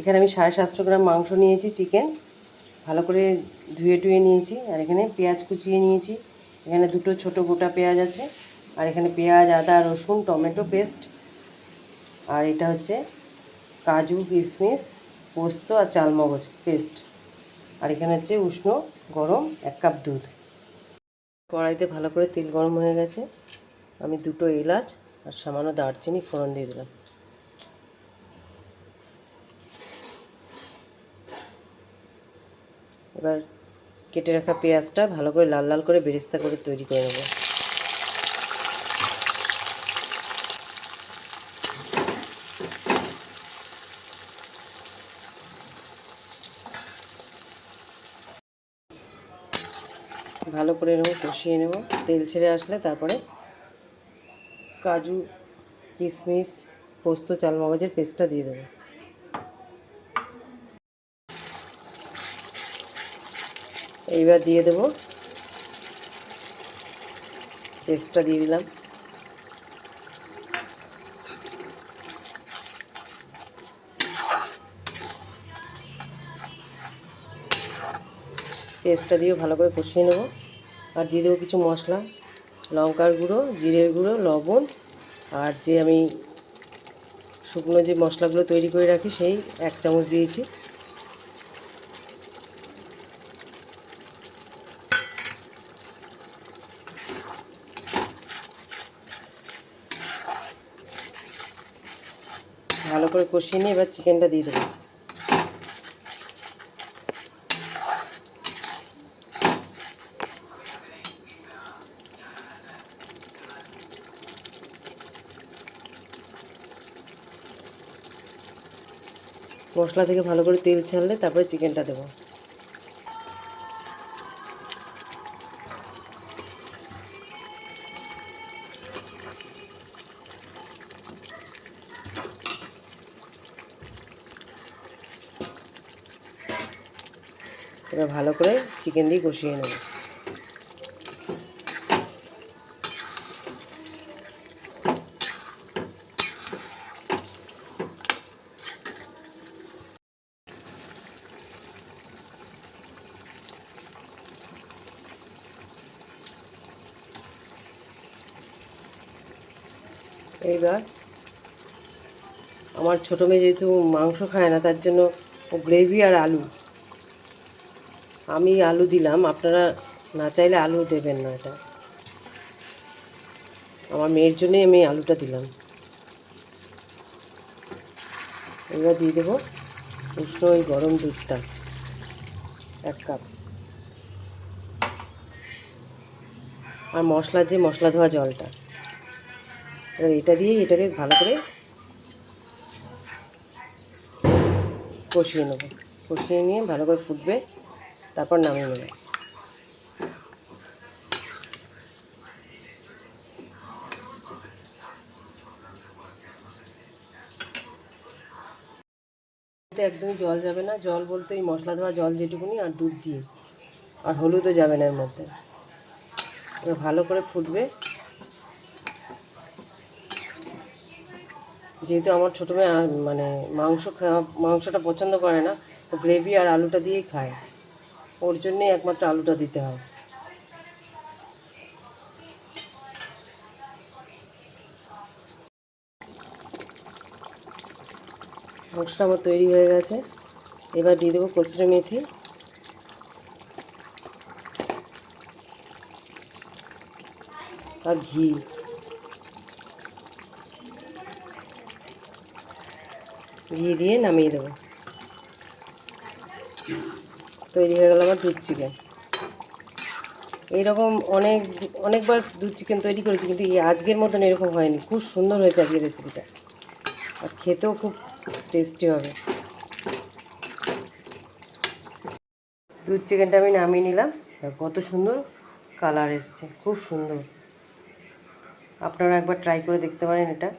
এখানে আমি 750 গ্রাম মাংস নিয়েছি, চিকেন ভালো করে ধুয়ে টুয়ে নিয়েছি। আর এখানে পেঁয়াজ কুচিয়ে নিয়েছি, এখানে দুটো ছোট গোটা পেঁয়াজ আছে, আর এখানে পেঁয়াজ, আদা, রসুন, টমেটো পেস্ট, আর এটা হচ্ছে কাজু, কিশমিশ, পোস্ত আর চালমগজ পেস্ট, আর এখানে হচ্ছে উষ্ণ গরম 1 কাপ দুধ। কড়াইতে ভালো করে তেল গরম হয়ে গেছে, আমি দুটো এলাচ আর সামান্য দারচিনি ফোড়ন দিয়ে দিলাম। এবার কেটে রাখা পেঁয়াজটা ভালো করে লাল লাল করে বেরেস্তা করে তৈরি করে নেব। ভালো করে নেব, কষিয়ে নেব। তেল ছেড়ে আসলে তারপরে কাজু, কিশমিশ, পোস্ত, চালমগজের পেস্টটা দিয়ে দেবো। এইবার দিয়ে দেবো, পেস্টটা দিয়ে দিলাম। পেস্টটা দিয়েও ভালো করে কষিয়ে নেব। আর দিয়ে দেবো কিছু মশলা, লঙ্কার গুঁড়ো, জিরের গুঁড়ো, লবণ, আর যে আমি শুকনো যে মশলাগুলো তৈরি করে রাখি সেই 1 চামচ দিয়েছি। ভালো করে কষিয়ে নিয়ে এবার চিকেনটা দিয়ে দেবো। মশলা থেকে ভালো করে তেল ছাড়লে তারপরে চিকেনটা দেবো। এবার ভালো করে চিকেন দিয়ে কষিয়ে নেব। এইবার আমার ছোটো মেয়ে যেহেতু মাংস খায় না, তার জন্য ও গ্রেভি আর আলু, আমি আলু দিলাম, আপনারা না চাইলে আলু দেবেন না। এটা আমার মেয়ের জন্যই আমি আলুটা দিলাম। এবার দিয়ে দেবো উষ্ণ ওই গরম দুধটা 1 কাপ, আর মশলার যে মশলা ধোয়া জলটা। এবার এটা দিয়ে এটাকে ভালো করে কষিয়ে নেব। কষিয়ে নিয়ে ভালো করে ফুটবে, তারপর নামিয়ে নেব। একদমই জল যাবে না, জল বলতে ওই মশলা ধোয়া জল যেটুকুনি, আর দুধ দিয়ে, আর হলুদও যাবে না এর মধ্যে। এবার ভালো করে ফুটবে। যেহেতু আমার ছোটো মেয়ে মানে মাংসটা পছন্দ করে না, ও গ্রেভি আর আলুটা দিয়েই খায়, ওর জন্যই একমাত্র আলুটা দিতে হয়। মাংসটা আমার তৈরি হয়ে গেছে। এবার দিয়ে দেবো কসুরি মেথি, আর ঘি। ঘি দিয়ে নামিয়ে দেবো। তৈরি হয়ে গেল আমার দুধ চিকেন। এইরকম অনেকবার দুধ চিকেন তৈরি করেছি, কিন্তু এই আজকের মতন এরকম হয়নি। খুব সুন্দর হয়েছে আজকের রেসিপিটা, আর খেতেও খুব টেস্টি হবে। দুধ চিকেনটা আমি নামিয়ে নিলাম, কত সুন্দর কালার এসছে, খুব সুন্দর। আপনারা একবার ট্রাই করে দেখতে পারেন এটা।